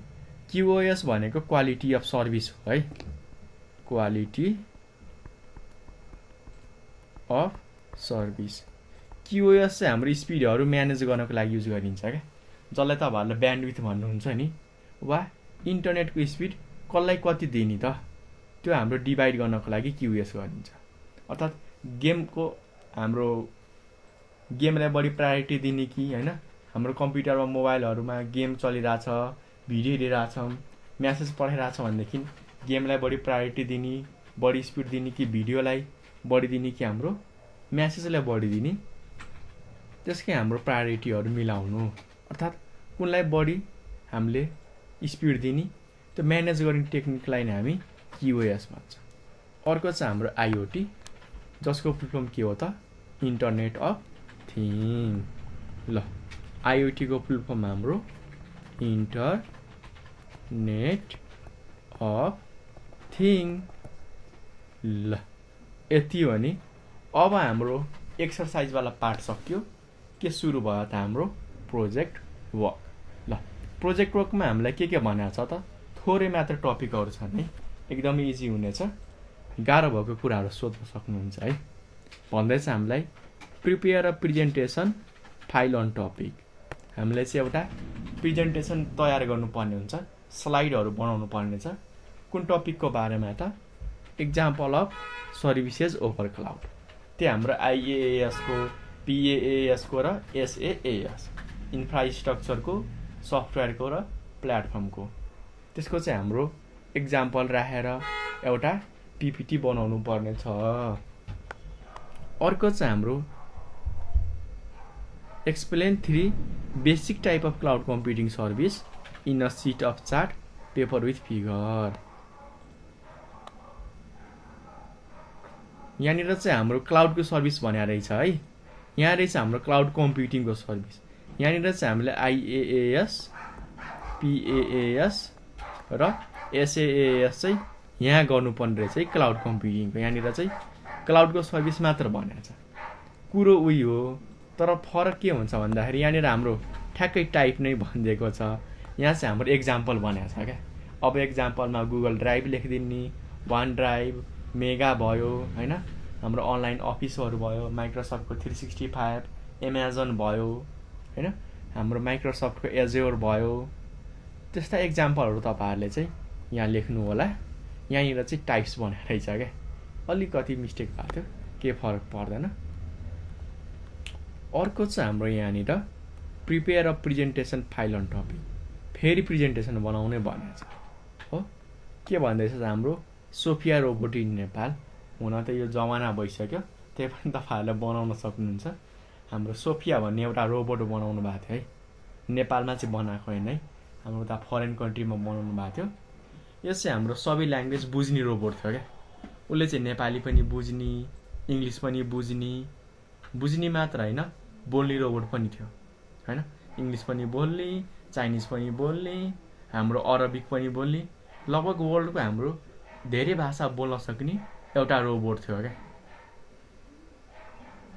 QoS भनेको क्वालिटी अफ सर्भिस हो है। Quality of service. QoS चाहिँ हाम्रो स्पिडहरू म्यानेज गर्नको लागि युज गरिन्छ क्या, जसलाई तपाईँहरूले ब्यान्डविथ भन्नुहुन्छ नि, वा इन्टरनेटको स्पिड कसलाई कति दिने त, त्यो हाम्रो डिभाइड गर्नको लागि QoS गरिन्छ। अर्थात् गेमको हाम्रो गेमलाई बढी प्रायोरिटी दिने कि होइन, हाम्रो कम्प्युटरमा मोबाइलहरूमा गेम चलिरहेछ, भिडियो हेरिरहेछौँ, म्यासेज पठाइरहेछ भनेदेखि गेमलाई बढी प्रायोरिटी दिने, बढी स्पिड दिने कि भिडियोलाई बढी दिने कि हाम्रो म्यासेजलाई बढी दिने, त्यसकै हाम्रो प्रायोरिटीहरू मिलाउनु। अर्थात् कुनलाई बढी हामीले स्पिड दिने त्यो म्यानेज गर्ने टेक्निकलाई नै हामी QoS भन्छ। अर्को चाहिँ हाम्रो IoT, जसको फुल फर्म के हो त, इन्टरनेट अफ थिङ। ल IoT को फुल फर्म हाम्रो इन्टरनेट अफ थिङ। ल यति हो नि। अब हाम्रो एक्सर्साइजवाला पार्ट सक्यो। के सुरु भयो त हाम्रो प्रोजेक्ट वर्क। ल प्रोजेक्ट वर्कमा हामीलाई के भनेको छ त, थोरै मात्र टपिकहरू छन् है, एकदमै इजी हुनेछ, गाह्रो भएको कुराहरू सोध्न सक्नुहुन्छ है। भन्दैछ हामीलाई prepare a presentation file on topic. हामीले चाहिँ एउटा प्रेजेन्टेसन तयार गर्नुपर्ने हुन्छ, स्लाइडहरू बनाउनु पर्ने छ। कुन टपिकको बारेमा त, example of services over cloud. त्यो हाम्रो IaaS को, PaaS को र SaaS, इन्फ्रास्ट्रक्चरको, सफ्टवेयरको र प्लेटफर्मको। त्यसको चाहिँ हाम्रो एक्जाम्पल राखेर एउटा PPT बनाउनु पर्ने छ। अर्को चाहिँ हाम्रो explain 3 basic type of cloud computing service in a sheet of chart paper with figure. यहाँनिर चाहिँ हाम्रो क्लाउडको सर्भिस भनेर रहेछ है। यहाँ रहेछ हाम्रो क्लाउड कम्प्युटिङको सर्भिस। यहाँनिर चाहिँ हामीले IaaS, PaaS र SaaS चाहिँ यहाँ गर्नुपर्ने रहेछ है क्लाउड कम्प्युटिङको। यहाँनिर चाहिँ क्लाउडको सर्भिस मात्र भनेको छ, कुरो उही हो, तर फरक के हुन्छ भन्दाखेरि यहाँनिर हाम्रो ठ्याक्कै टाइप नै भनिदिएको छ। यहाँ चाहिँ हाम्रो एक्जाम्पल भनेको छ क्या। अब एक्जाम्पलमा गुगल ड्राइभ लेखिदिने, वान ड्राइभ, मेगा भयो होइन, हाम्रो अनलाइन अफिसहरू भयो, माइक्रोसफ्टको 365, एमाजोन भयो होइन, हाम्रो माइक्रोसफ्टको एज्योर भयो, त्यस्ता एक्जाम्पलहरू तपाईँहरूले चाहिँ यहाँ लेख्नु होला। यहाँनिर चाहिँ टाइप्स भनेर रहेछ क्या, अलिकति मिस्टेक भएको थियो, केही फरक पर्दैन। अर्को चाहिँ हाम्रो यहाँनिर prepare a presentation file on topic, फेरि प्रेजेन्टेसन बनाउने भनेको छ हो। के भन्दैछ हाम्रो सोफिया रोबोट इन नेपाल। हुन त यो जमाना भइसक्यो, त्यही पनि तपाईँहरूले बनाउन सक्नुहुन्छ। हाम्रो सोफिया भन्ने एउटा रोबोट बनाउनु भएको थियो है, नेपालमा चाहिँ बनाएको होइन है, हाम्रो त फरेन कन्ट्रीमा बनाउनु भएको थियो। यो चाहिँ हाम्रो सबै ल्याङ्ग्वेज बुझ्ने रोबोट थियो क्या। उसले चाहिँ नेपाली पनि बुझ्ने, इङ्ग्लिस पनि बुझ्ने मात्र होइन, बोल्ने रोबोट पनि थियो होइन। इङ्ग्लिस पनि बोल्ने, चाइनिज पनि बोल्ने, हाम्रो अरबिक पनि बोल्ने, लगभग वर्ल्डको हाम्रो धेरै भाषा बोल्न सक्ने एउटा रोबोट थियो क्या,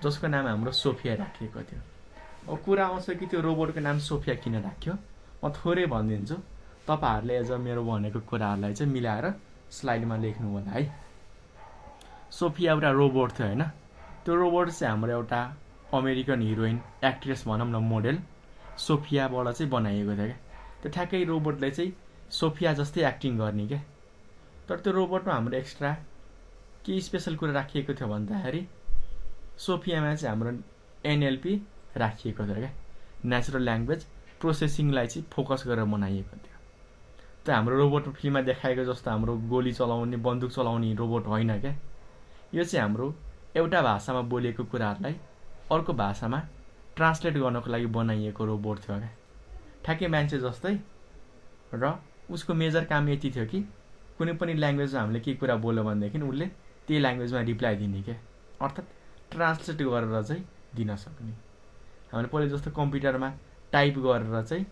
जसको नाम हाम्रो सोफिया राखिएको थियो। अब कुरा आउँछ कि त्यो रोबोटको नाम सोफिया किन राख्यो, म थोरै भनिदिन्छु, तपाईँहरूले एज मेरो भनेको कुराहरूलाई चाहिँ मिलाएर स्लाइडमा लेख्नु होला है। सोफिया एउटा रोबोट थियो होइन। त्यो रोबोट चाहिँ हाम्रो एउटा अमेरिकन हिरोइन एक्ट्रेस भनौँ न, मोडेल सोफियाबाट चाहिँ बनाइएको थियो क्या। त्यो ठ्याक्कै रोबोटले चाहिँ सोफिया जस्तै एक्टिङ गर्ने क्या। तर त्यो रोबोटमा हाम्रो एक्स्ट्रा के स्पेसल कुरा राखिएको थियो भन्दाखेरि सोफियामा चाहिँ हाम्रो NLP राखिएको थियो क्या, नेचुरल ल्याङ्ग्वेज प्रोसेसिङलाई चाहिँ फोकस गरेर बनाइएको थियो। त्यो हाम्रो रोबोट फिल्ममा देखाएको जस्तो हाम्रो गोली चलाउने, बन्दुक चलाउने रोबोट होइन क्या। यो चाहिँ हाम्रो एउटा भाषामा बोलेको कुराहरूलाई अर्को भाषामा ट्रान्सलेट गर्नको लागि बनाइएको रोबोट थियो क्या, ठ्याक्कै मान्छे जस्तै। र उसको मेजर काम यति थियो कि कुनै पनि ल्याङ्ग्वेजमा हामीले केही कुरा बोल्यो भनेदेखि उसले त्यही ल्याङ्ग्वेजमा रिप्लाई दिने क्या, अर्थात् ट्रान्सलेट गरेर चाहिँ दिन सक्ने। हामीले पहिले जस्तो कम्प्युटरमा टाइप गरेर चाहिँ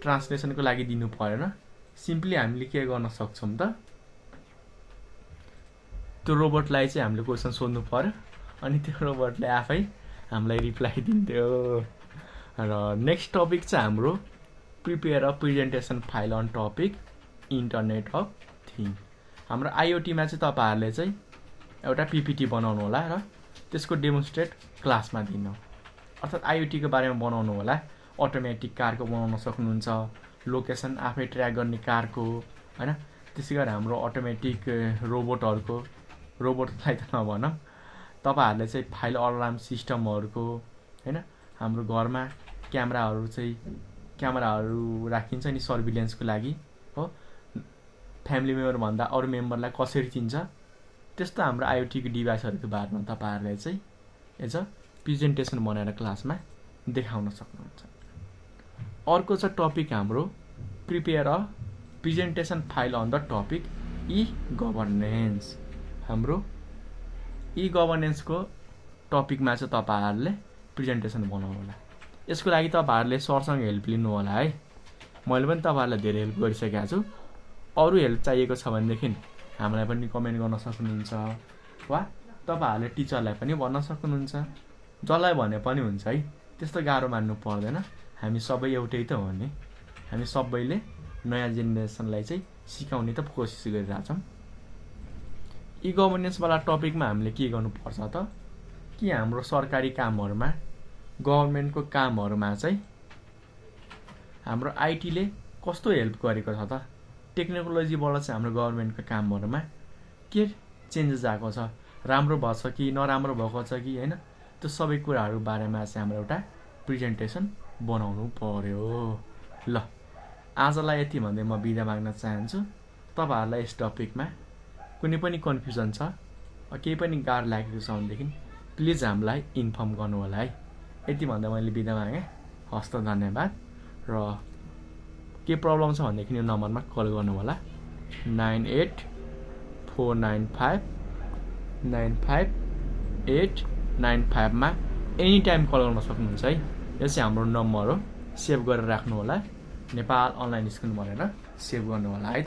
ट्रान्सलेसनको लागि दिनु परेन, सिम्पली हामीले के गर्न सक्छौँ त, त्यो रोबोटलाई चाहिँ हामीले क्वेसन सोध्नु पर्यो अनि त्यो रोबोटले आफै हामीलाई रिप्लाई दिन्थ्यो। र नेक्स्ट टपिक चाहिँ हाम्रो prepare a presentation file on topic internet of thing. हाम्रो IoT मा चाहिँ तपाईँहरूले चाहिँ एउटा PPT बनाउनु होला र त्यसको डेमोन्स्ट्रेट क्लासमा दिनु। अर्थात् आइओटीको बारेमा बनाउनु होला, अटोमेटिक कारको बनाउन सक्नुहुन्छ, लोकेसन आफै ट्र्याक गर्ने कारको हैन। त्यसै गरी हाम्रो अटोमेटिक रोबोटलाई त नभनौँ, तपाईहरुले चाहिँ फाइल अलार्म सिस्टमहरुको हैन, हाम्रो घरमा क्यामेराहरु राखिन्छ नि सर्भिलेन्सको लागि हो, फ्यामिली मेम्बर भन्दा अरु मेम्बरलाई कसरी चिन्छ, त्यस्तो हाम्रो आइओटीको डिभाइसहरुको बारेमा तपाईहरुले चाहिँ एज प्रेजेन्टेसन बनाएर क्लासमा देखाउन सक्नुहुन्छ। अर्को छ टपिक हाम्रो prepare a presentation file on the topic e-governance. हाम्रो ई-गभर्नेन्सको टपिकमा चाहिँ तपाईहरुले प्रेजेन्टेसन बनाउनु होला। यसको लागि तपाईहरुले सरसँग हेल्प लिनु होला है। मैले पनि तपाईहरुलाई धेरै हेल्प गरिसकेको छु। अरु हेल्प चाहिएको छ भनेदेखि हामीलाई पनि कमेन्ट गर्न सक्नुहुन्छ वा तपाईहरुले टिचरलाई पनि भन्न सक्नुहुन्छ। जसलाई भने पनि हुन्छ है, त्यस्तो गाह्रो मान्नु पर्दैन। हामी सबै एउटै त हो नि। हामी सबैले नयाँ जेनेरेसनलाई चाहिँ सिकाउने त कोसिस गरिरहेछौँ। ई-गभर्नेन्स वाला टपिकमा हामीले के गर्नुपर्छ त, कि हाम्रो सरकारी कामहरुमा, गभर्नमेन्टको कामहरुमा चाहिँ हाम्रो आइटीले कस्तो हेल्प गरेको छ त, टेक्नोलोजीबाट चाहिँ हाम्रो गभर्नमेन्टको कामहरुमा के चेन्जेस आएको छ, राम्रो भएको छ कि नराम्रो भएको छ कि हैन, त्यो सबै कुराहरु बारेमा चाहिँ हाम्रो एउटा प्रेजेन्टेसन बनाउनु पर्यो। ल आजलाई यति भन्दै म बिदा माग्न चाहन्छु। तपाईहरुलाई यस टपिकमा कुनै पनि कन्फ्युजन छ, केही पनि गाह्रो लागेको छ भनेदेखि प्लिज हामीलाई इन्फर्म गर्नु होला है। यति भन्दा मैले बिदा मागे। हस्त धन्यवाद। र के प्रब्लम छ भनेदेखि यो नम्बरमा कल गर्नु होला 9849595895 मा एनी टाइम कल गर्न सक्नुहुन्छ है। यो चाहिँ हाम्रो नम्बर हो, सेभ गरेर राख्नु होला। नेपाल अनलाइन स्कुल भनेर सेभ गर्नु होला है त।